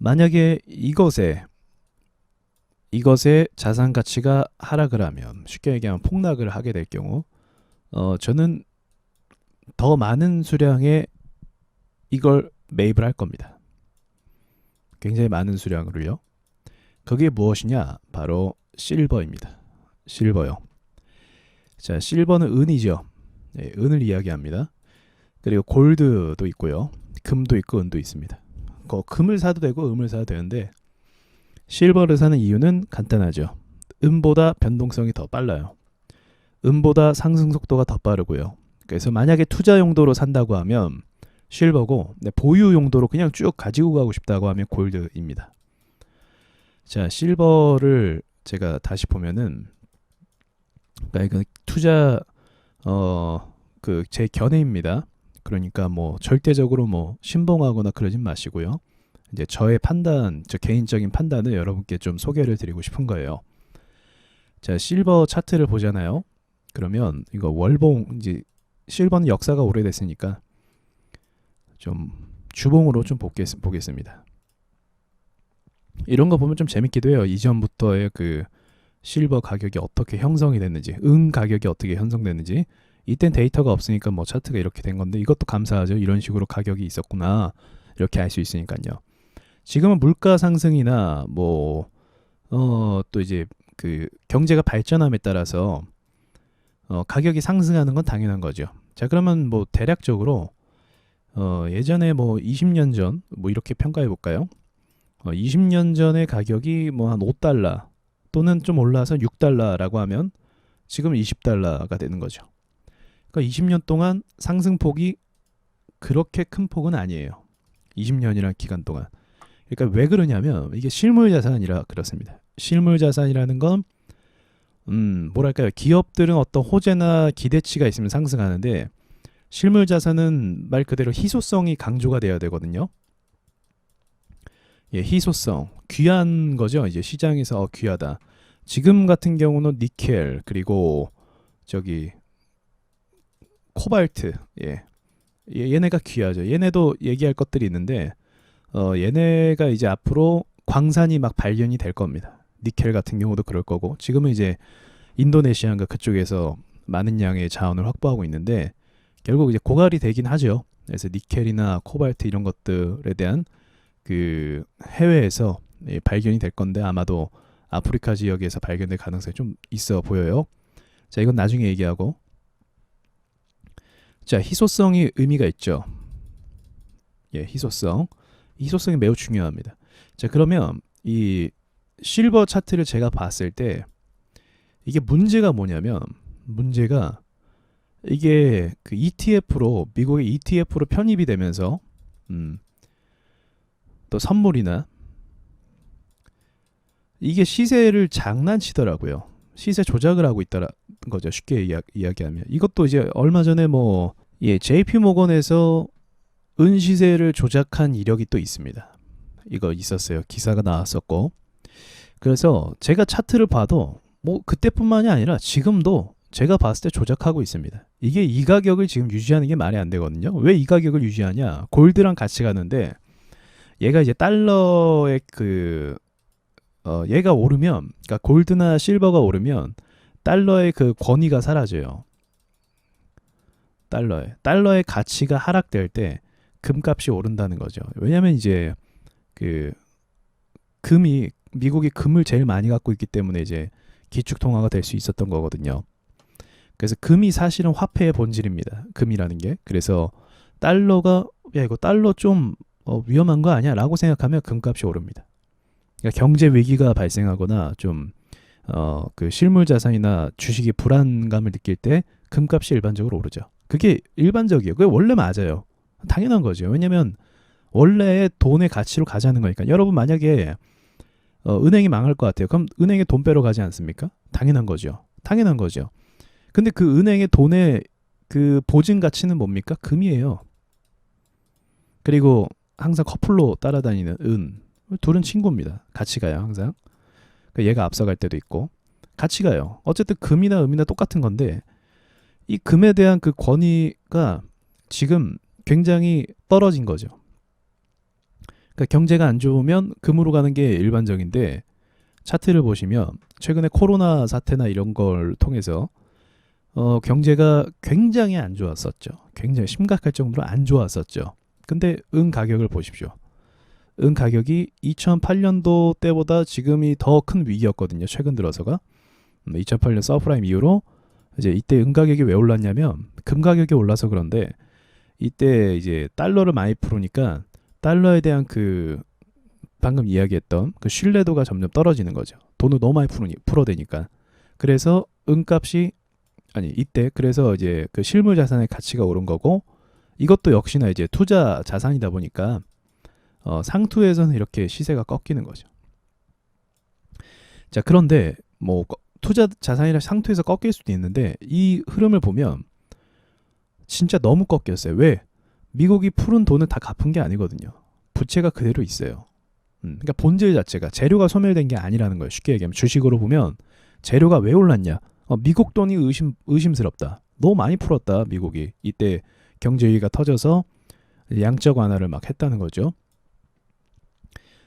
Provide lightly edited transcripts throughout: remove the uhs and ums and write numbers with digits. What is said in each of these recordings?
만약에 이것의 자산 가치가 하락을 하면, 쉽게 얘기하면 폭락을 하게 될 경우, 저는 더 많은 수량의 이걸 매입을 할 겁니다. 굉장히 많은 수량으로요. 그게 무엇이냐? 바로 실버입니다. 실버요. 자, 실버는 은이죠. 네, 은을 이야기합니다. 그리고 골드도 있고요. 금도 있고 은도 있습니다. 금을 사도 되고 음을 사도 되는데, 실버를 사는 이유는 간단하죠. 음보다 변동성이 더 빨라요. 음보다 상승 속도가 더 빠르고요. 그래서 만약에 투자 용도로 산다고 하면 실버고, 보유 용도로 그냥 쭉 가지고 가고 싶다고 하면 골드입니다. 자, 실버를 제가 다시 보면은, 그러니까 이거 투자 제 견해입니다. 그러니까 뭐 절대적으로 뭐 신봉하거나 그러진 마시고요. 이제 저의 판단, 저 개인적인 판단을 여러분께 좀 소개를 드리고 싶은 거예요. 자, 실버 차트를 보잖아요. 그러면 이거 월봉, 이제 실버는 역사가 오래됐으니까 좀 주봉으로 좀 보겠습니다. 이런 거 보면 좀 재밌기도 해요. 이전부터의 그 실버 가격이 어떻게 형성이 됐는지, 은 가격이 어떻게 형성됐는지. 이땐 데이터가 없으니까 뭐 차트가 이렇게 된 건데, 이것도 감사하죠. 이런 식으로 가격이 있었구나, 이렇게 알 수 있으니까요. 지금은 물가 상승이나 또 이제 그 경제가 발전함에 따라서 가격이 상승하는 건 당연한 거죠. 자, 그러면 뭐 대략적으로 예전에 뭐 20년 전 뭐 이렇게 평가해 볼까요? 20년 전의 가격이 뭐 한 5달러 또는 좀 올라서 6달러라고 하면 지금 20달러가 되는 거죠. 그러니까 20년 동안 상승폭이 그렇게 큰 폭은 아니에요. 20년이라는 기간 동안. 그러니까 왜 그러냐면 이게 실물자산이라 그렇습니다. 실물자산이라는 건 뭐랄까요? 기업들은 어떤 호재나 기대치가 있으면 상승하는데, 실물자산은 말 그대로 희소성이 강조가 돼야 되거든요. 예, 희소성. 귀한 거죠. 이제 시장에서 귀하다. 지금 같은 경우는 니켈, 그리고 저기 코발트. 예. 얘네가 귀하죠. 얘네도 얘기할 것들이 있는데, 얘네가 이제 앞으로 광산이 막 발견이 될 겁니다. 니켈 같은 경우도 그럴 거고, 지금은 이제 인도네시아인가 그쪽에서 많은 양의 자원을 확보하고 있는데, 결국 이제 고갈이 되긴 하죠. 그래서 니켈이나 코발트 이런 것들에 대한 그 해외에서 발견이 될 건데, 아마도 아프리카 지역에서 발견될 가능성이 좀 있어 보여요. 자, 이건 나중에 얘기하고. 자, 희소성이 의미가 있죠. 예, 희소성이 매우 중요합니다. 자, 그러면 이 실버 차트를 제가 봤을 때 이게 문제가 뭐냐면, 문제가 이게 그 ETF로, 미국의 ETF로 편입이 되면서 또 선물이나 이게 시세를 장난치더라고요. 시세 조작을 하고 있다는 거죠. 쉽게 이야기하면. 이것도 이제 얼마 전에 JP 모건에서 은 시세를 조작한 이력이 또 있습니다. 이거 있었어요. 기사가 나왔었고. 그래서 제가 차트를 봐도 뭐 그때뿐만이 아니라 지금도 제가 봤을 때 조작하고 있습니다. 이게 이 가격을 지금 유지하는 게 말이 안 되거든요. 왜 이 가격을 유지하냐? 골드랑 같이 가는데, 얘가 이제 달러의 얘가 오르면, 그러니까 골드나 실버가 오르면 달러의 그 권위가 사라져요. 달러의 가치가 하락될 때 금값이 오른다는 거죠. 왜냐면 이제 미국이 금을 제일 많이 갖고 있기 때문에 이제 기축 통화가 될 수 있었던 거거든요. 그래서 금이 사실은 화폐의 본질입니다. 금이라는 게. 그래서 달러가, 야, 이거 달러 좀 위험한 거 아니야? 라고 생각하면 금값이 오릅니다. 그러니까 경제 위기가 발생하거나 좀 그 실물 자산이나 주식이 불안감을 느낄 때 금값이 일반적으로 오르죠. 그게 일반적이에요. 그게 원래 맞아요. 당연한 거죠. 왜냐면 원래 돈의 가치로 가자는 거니까. 여러분 만약에 은행이 망할 것 같아요. 그럼 은행에 돈 빼러 가지 않습니까? 당연한 거죠. 근데 그 은행의 돈의 그 보증 가치는 뭡니까? 금이에요. 그리고 항상 커플로 따라다니는 은. 둘은 친구입니다. 같이 가요, 항상. 얘가 앞서갈 때도 있고. 같이 가요. 어쨌든 금이나 음이나 똑같은 건데, 이 금에 대한 그 권위가 지금 굉장히 떨어진 거죠. 그러니까 경제가 안 좋으면 금으로 가는 게 일반적인데 차트를 보시면 최근에 코로나 사태나 이런 걸 통해서 경제가 굉장히 안 좋았었죠. 굉장히 심각할 정도로 안 좋았었죠. 근데 은 가격을 보십시오. 은 가격이 2008년도 때보다 지금이 더 큰 위기였거든요. 최근 들어서가 2008년 서프라임 이후로 이제 이때 은 가격이 왜 올랐냐면 금 가격이 올라서 그런데 이때 이제 달러를 많이 풀으니까 달러에 대한 그 방금 이야기했던 그 신뢰도가 점점 떨어지는 거죠. 돈을 너무 많이 풀어대니까. 그래서 은값이 아니 이때 그래서 이제 그 실물 자산의 가치가 오른 거고 이것도 역시나 이제 투자 자산이다 보니까 상투에서는 이렇게 시세가 꺾이는 거죠. 자, 그런데 뭐 투자 자산이라 상투에서 꺾일 수도 있는데 이 흐름을 보면 진짜 너무 꺾였어요. 왜? 미국이 푸른 돈을 다 갚은 게 아니거든요. 부채가 그대로 있어요. 그러니까 본질 자체가 재료가 소멸된 게 아니라는 거예요. 쉽게 얘기하면 주식으로 보면 재료가 왜 올랐냐? 미국 돈이 의심스럽다. 너무 많이 풀었다. 미국이 이때 경제 위기가 터져서 양적 완화를 막 했다는 거죠.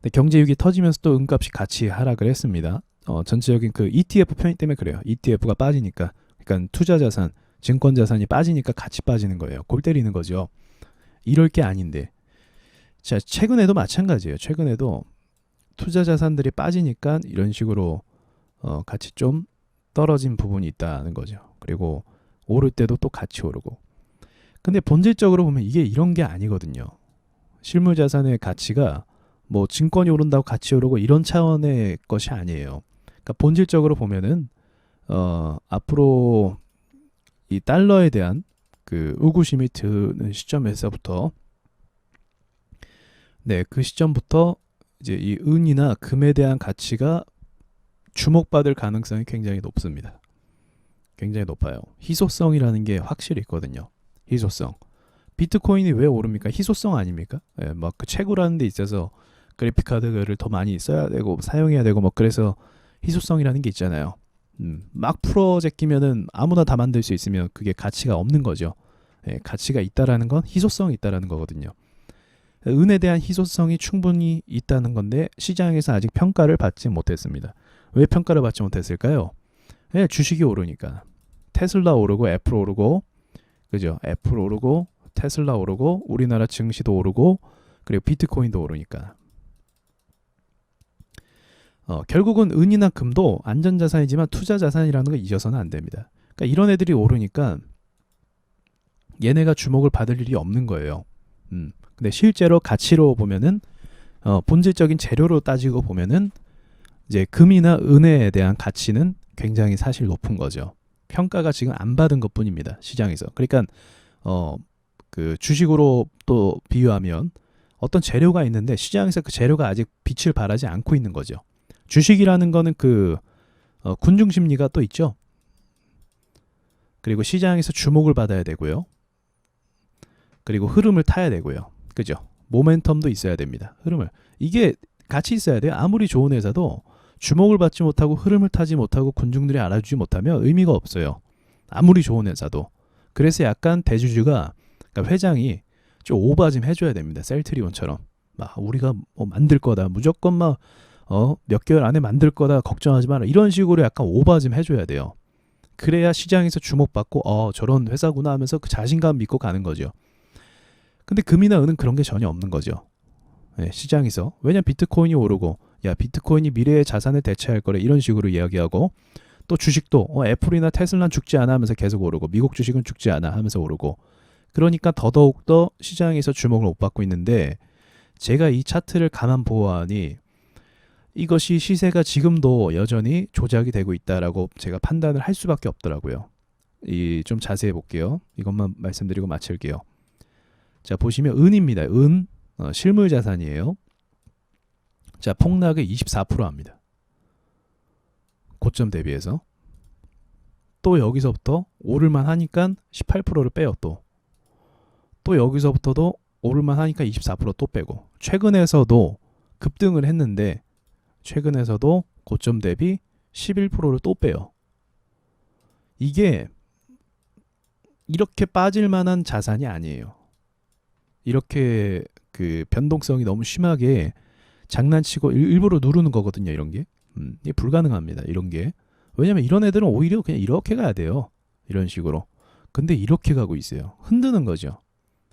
근데 경제 위기 터지면서 또 은값이 같이 하락을 했습니다. 전체적인 그 ETF 편입 때문에 그래요. ETF가 빠지니까, 그러니까 투자 자산, 증권 자산이 빠지니까 같이 빠지는 거예요. 골 때리는 거죠. 이럴 게 아닌데. 자, 최근에도 마찬가지예요. 최근에도 투자 자산들이 빠지니까 이런 식으로 같이 좀 떨어진 부분이 있다는 거죠. 그리고 오를 때도 또 같이 오르고. 근데 본질적으로 보면 이게 이런 게 아니거든요. 실물 자산의 가치가 뭐 증권이 오른다고 같이 오르고 이런 차원의 것이 아니에요. 그러니까 본질적으로 보면은 앞으로 이 달러에 대한 그 의구심이 드는 시점에서부터 그 시점부터 이제 이 은이나 금에 대한 가치가 주목받을 가능성이 굉장히 높습니다. 굉장히 높아요. 희소성이라는 게 확실히 있거든요. 희소성. 비트코인이 왜 오릅니까? 희소성 아닙니까? 막 그 채굴하는 데 있어서 그래픽 카드를 더 많이 써야 되고 사용해야 되고 뭐 그래서 희소성이라는 게 있잖아요. 막 풀어 제끼면은 아무나 다 만들 수 있으면 그게 가치가 없는 거죠. 가치가 있다라는 건 희소성이 있다라는 거거든요. 은에 대한 희소성이 충분히 있다는 건데 시장에서 아직 평가를 받지 못했습니다. 왜 평가를 받지 못했을까요? 주식이 오르니까. 테슬라 오르고 애플 오르고 그죠? 애플 오르고 테슬라 오르고 우리나라 증시도 오르고 그리고 비트코인도 오르니까. 결국은 은이나 금도 안전자산이지만 투자자산이라는 걸 잊어서는 안 됩니다. 그러니까 이런 애들이 오르니까 얘네가 주목을 받을 일이 없는 거예요. 근데 실제로 가치로 보면은 본질적인 재료로 따지고 보면은 이제 금이나 은에 대한 가치는 굉장히 사실 높은 거죠. 평가가 지금 안 받은 것뿐입니다. 시장에서. 그러니까 그 주식으로 또 비유하면 어떤 재료가 있는데 시장에서 그 재료가 아직 빛을 발하지 않고 있는 거죠. 주식이라는 거는 그 군중 심리가 또 있죠. 그리고 시장에서 주목을 받아야 되고요. 그리고 흐름을 타야 되고요. 그죠? 모멘텀도 있어야 됩니다. 흐름을. 이게 같이 있어야 돼요. 아무리 좋은 회사도 주목을 받지 못하고 흐름을 타지 못하고 군중들이 알아주지 못하면 의미가 없어요. 아무리 좋은 회사도. 그래서 약간 대주주가 그러니까 회장이 좀 오버 좀 해줘야 됩니다. 셀트리온처럼. 막 우리가 뭐 만들 거다. 무조건 막 몇 개월 안에 만들 거다. 걱정하지 마라. 이런 식으로 약간 오버 좀 해줘야 돼요. 그래야 시장에서 주목받고 저런 회사구나 하면서 그 자신감 믿고 가는 거죠. 근데 금이나 은은 그런 게 전혀 없는 거죠. 시장에서. 왜냐면 비트코인이 오르고 야 비트코인이 미래의 자산을 대체할 거래 이런 식으로 이야기하고 또 주식도 애플이나 테슬라는 죽지 않아 하면서 계속 오르고 미국 주식은 죽지 않아 하면서 오르고 그러니까 더더욱더 시장에서 주목을 못 받고 있는데 제가 이 차트를 가만 보아하니 이것이 시세가 지금도 여전히 조작이 되고 있다라고 제가 판단을 할 수밖에 없더라고요. 좀 자세히 볼게요. 이것만 말씀드리고 마칠게요. 자 보시면 은입니다. 은 실물 자산이에요. 자 폭락을 24% 합니다. 고점 대비해서 또 여기서부터 오를만 하니까 18%를 빼요. 또 여기서부터도 오를만 하니까 24%또 빼고 최근에서도 급등을 했는데 최근에서도 고점 대비 11%를 또 빼요. 이게 이렇게 빠질 만한 자산이 아니에요. 이렇게 그 변동성이 너무 심하게 장난치고 일부러 누르는 거거든요. 이런 게. 이게 불가능합니다. 이런 게. 왜냐면 이런 애들은 오히려 그냥 이렇게 가야 돼요. 이런 식으로. 근데 이렇게 가고 있어요. 흔드는 거죠.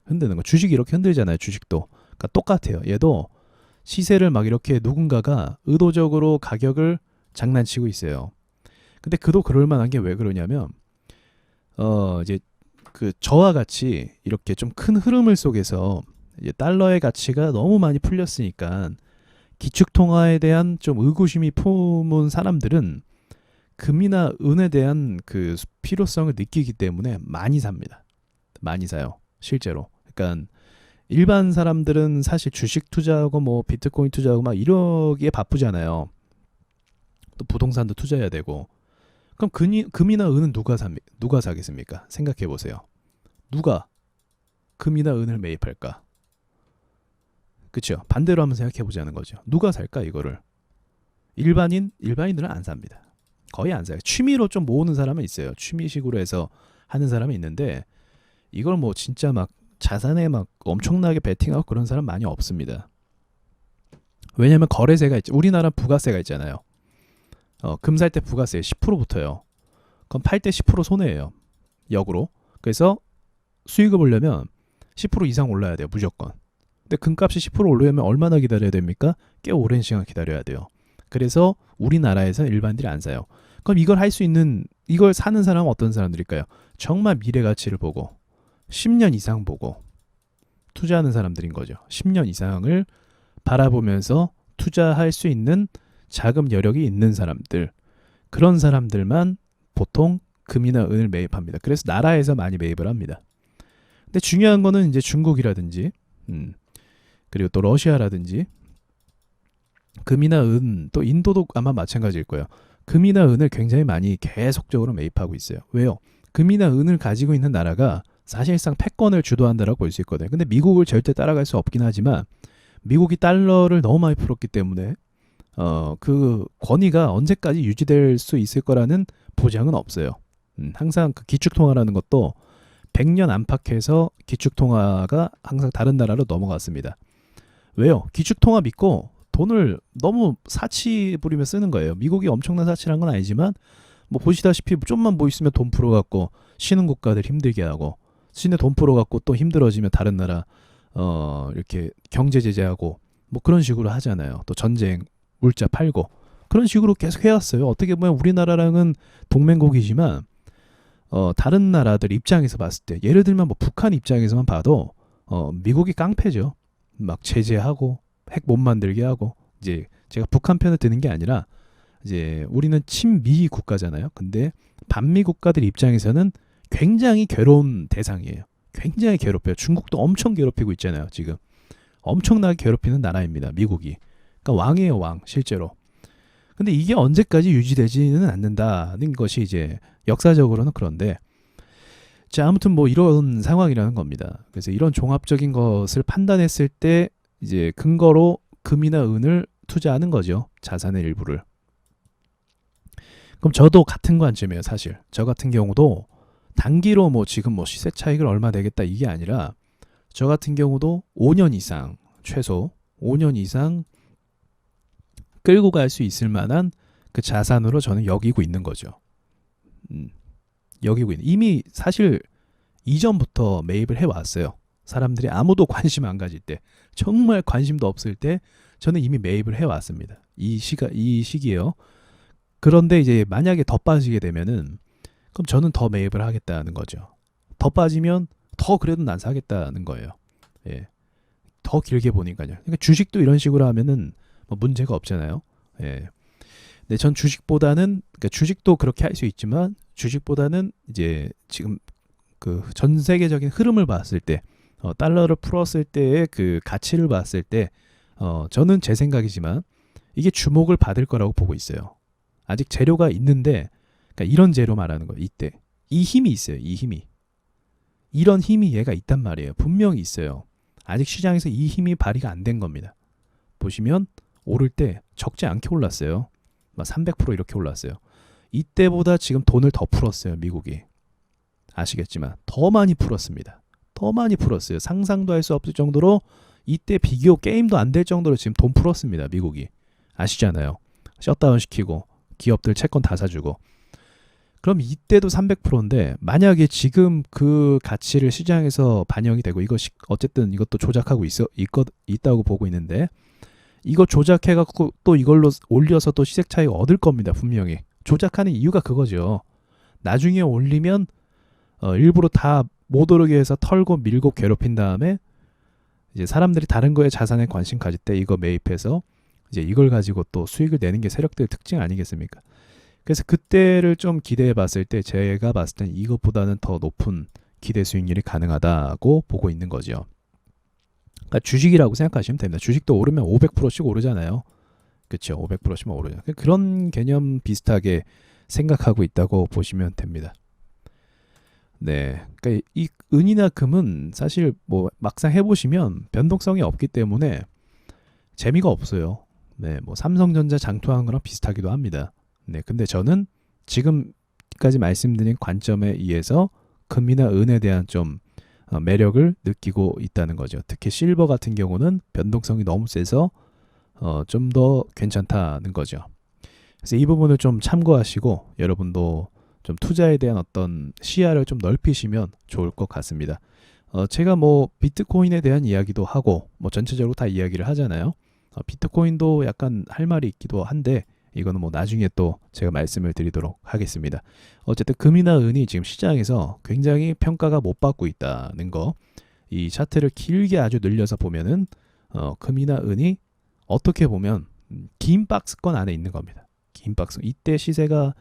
흔드는 거. 주식이 이렇게 흔들잖아요. 주식도. 그러니까 똑같아요. 얘도 시세를 막 이렇게 누군가가 의도적으로 가격을 장난치고 있어요. 근데 그도 그럴 만한 게 왜 그러냐면 이제 그 저와 같이 이렇게 좀 큰 흐름을 속에서 이제 달러의 가치가 너무 많이 풀렸으니까 기축통화에 대한 좀 의구심이 품은 사람들은 금이나 은에 대한 그 필요성을 느끼기 때문에 많이 삽니다. 많이 사요. 실제로. 그러니까 일반 사람들은 사실 주식 투자하고 뭐 비트코인 투자하고 막 이러기에 바쁘잖아요. 또 부동산도 투자해야 되고. 그럼 금이나 은은 누가 사겠습니까? 생각해 보세요. 누가 금이나 은을 매입할까? 그렇죠. 반대로 한번 생각해 보자는 거죠. 누가 살까 이거를? 일반인들은 안 삽니다. 거의 안 사요. 취미로 좀 모으는 사람은 있어요. 취미식으로 해서 하는 사람이 있는데 이걸 뭐 진짜 막 자산에 막 엄청나게 베팅하고 그런 사람 많이 없습니다. 왜냐면 거래세가 있죠. 우리나라 부가세가 있잖아요. 금 살 때 부가세 10% 붙어요. 그럼 팔 때 10% 손해예요. 역으로. 그래서 수익을 보려면 10% 이상 올라야 돼요. 무조건. 근데 금값이 10% 오르려면 얼마나 기다려야 됩니까? 꽤 오랜 시간 기다려야 돼요. 그래서 우리나라에서 일반인들이 안 사요. 그럼 이걸 할 수 있는, 이걸 사는 사람은 어떤 사람들일까요? 정말 미래 가치를 보고 10년 이상 보고 투자하는 사람들인 거죠. 10년 이상을 바라보면서 투자할 수 있는 자금 여력이 있는 사람들, 그런 사람들만 보통 금이나 은을 매입합니다. 그래서 나라에서 많이 매입을 합니다. 근데 중요한 거는 이제 중국이라든지 그리고 또 러시아라든지 금이나 은, 또 인도도 아마 마찬가지일 거예요. 금이나 은을 굉장히 많이 계속적으로 매입하고 있어요. 왜요? 금이나 은을 가지고 있는 나라가 사실상 패권을 주도한다라고 볼 수 있거든요. 근데 미국을 절대 따라갈 수 없긴 하지만 미국이 달러를 너무 많이 풀었기 때문에 그 권위가 언제까지 유지될 수 있을 거라는 보장은 없어요. 항상 그 기축통화라는 것도 100년 안팎에서 기축통화가 항상 다른 나라로 넘어갔습니다. 왜요? 기축통화 믿고 돈을 너무 사치 부리며 쓰는 거예요. 미국이 엄청난 사치를 한 건 아니지만 뭐 보시다시피 좀만 뭐 있으면 돈 풀어갖고 쉬는 국가들 힘들게 하고 시내 돈 풀어갖고 또 힘들어지면 다른 나라 이렇게 경제 제재하고 뭐 그런 식으로 하잖아요. 또 전쟁 물자 팔고 그런 식으로 계속 해왔어요. 어떻게 보면 우리나라랑은 동맹국이지만 다른 나라들 입장에서 봤을 때 예를 들면 뭐 북한 입장에서만 봐도 미국이 깡패죠. 막 제재하고 핵 못 만들게 하고 이제 제가 북한 편을 드는 게 아니라 이제 우리는 친미 국가잖아요. 근데 반미 국가들 입장에서는 굉장히 괴로운 대상이에요. 굉장히 괴롭혀요. 중국도 엄청 괴롭히고 있잖아요. 지금 엄청나게 괴롭히는 나라입니다. 미국이. 그러니까 왕이에요, 왕 실제로. 근데 이게 언제까지 유지되지는 않는다는 것이 이제 역사적으로는 그런데 자 아무튼 뭐 이런 상황이라는 겁니다. 그래서 이런 종합적인 것을 판단했을 때 이제 근거로 금이나 은을 투자하는 거죠. 자산의 일부를. 그럼 저도 같은 관점이에요. 사실 저 같은 경우도 단기로 뭐 지금 뭐 시세 차익을 얼마 내겠다 이게 아니라 저 같은 경우도 5년 이상 최소 5년 이상 끌고 갈 수 있을 만한 그 자산으로 저는 여기고 있는 거죠. 여기고 있는. 이미 사실 이전부터 매입을 해왔어요. 사람들이 아무도 관심 안 가질 때, 정말 관심도 없을 때 저는 이미 매입을 해왔습니다. 이 시기에요. 그런데 이제 만약에 더 빠지게 되면은 그럼 저는 더 매입을 하겠다는 거죠. 더 빠지면 더 그래도 난 사겠다는 거예요. 예. 더 길게 보니까요. 그러니까 주식도 이런 식으로 하면은 뭐 문제가 없잖아요. 예. 근데 전 주식보다는 그러니까 주식도 그렇게 할 수 있지만 주식보다는 이제 지금 그 전 세계적인 흐름을 봤을 때 달러를 풀었을 때의 그 가치를 봤을 때 저는 제 생각이지만 이게 주목을 받을 거라고 보고 있어요. 아직 재료가 있는데 그러니까 이런 재료 말하는 거예요. 이때 이 힘이 있어요. 이 힘이 이런 힘이 얘가 있단 말이에요. 분명히 있어요. 아직 시장에서 이 힘이 발휘가 안 된 겁니다. 보시면 오를 때 적지 않게 올랐어요. 막 300% 이렇게 올랐어요. 이때보다 지금 돈을 더 풀었어요. 미국이. 아시겠지만 더 많이 풀었습니다. 더 많이 풀었어요. 상상도 할 수 없을 정도로 이때 비교 게임도 안 될 정도로 지금 돈 풀었습니다. 미국이. 아시잖아요. 셧다운 시키고 기업들 채권 다 사주고. 그럼 이때도 300%인데 만약에 지금 그 가치를 시장에서 반영이 되고 이거 어쨌든 이것도 조작하고 있다고 보고 있는데 이거 조작해갖고 또 이걸로 올려서 또 시세 차익 얻을 겁니다. 분명히. 조작하는 이유가 그거죠. 나중에 올리면 일부러 다 못 오르게 해서 털고 밀고 괴롭힌 다음에 이제 사람들이 다른 거에 자산에 관심 가질 때 이거 매입해서 이제 이걸 가지고 또 수익을 내는 게 세력들의 특징 아니겠습니까? 그래서 그때를 좀 기대해 봤을 때 제가 봤을 땐 이것보다는 더 높은 기대 수익률이 가능하다고 보고 있는 거죠. 그러니까 주식이라고 생각하시면 됩니다. 주식도 오르면 500%씩 오르잖아요. 그렇죠. 500%씩 오르잖아요. 그런 개념 비슷하게 생각하고 있다고 보시면 됩니다. 네, 그러니까 이 은이나 금은 사실 뭐 막상 해보시면 변동성이 없기 때문에 재미가 없어요. 네, 뭐 삼성전자 장투한 거랑 비슷하기도 합니다. 네, 근데 저는 지금까지 말씀드린 관점에 의해서 금이나 은에 대한 좀 매력을 느끼고 있다는 거죠. 특히 실버 같은 경우는 변동성이 너무 세서 좀 더 괜찮다는 거죠. 그래서 이 부분을 좀 참고하시고 여러분도 좀 투자에 대한 어떤 시야를 좀 넓히시면 좋을 것 같습니다. 제가 뭐 비트코인에 대한 이야기도 하고 뭐 전체적으로 다 이야기를 하잖아요. 비트코인도 약간 할 말이 있기도 한데 이거는 뭐 나중에 또 제가 말씀을 드리도록 하겠습니다. 어쨌든 금이나 은이 지금 시장에서 굉장히 평가가 못 받고 있다는 거. 이 차트를 길게 아주 늘려서 보면은 금이나 은이 어떻게 보면 긴 박스권 안에 있는 겁니다. 긴 박스. 이때 시세가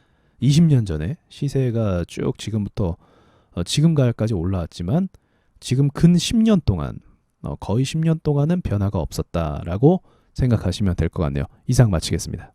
20년 전에 시세가 쭉 지금부터 지금 가을까지 올라왔지만 지금 근 10년 동안 거의 10년 동안은 변화가 없었다라고 생각하시면 될 것 같네요. 이상 마치겠습니다.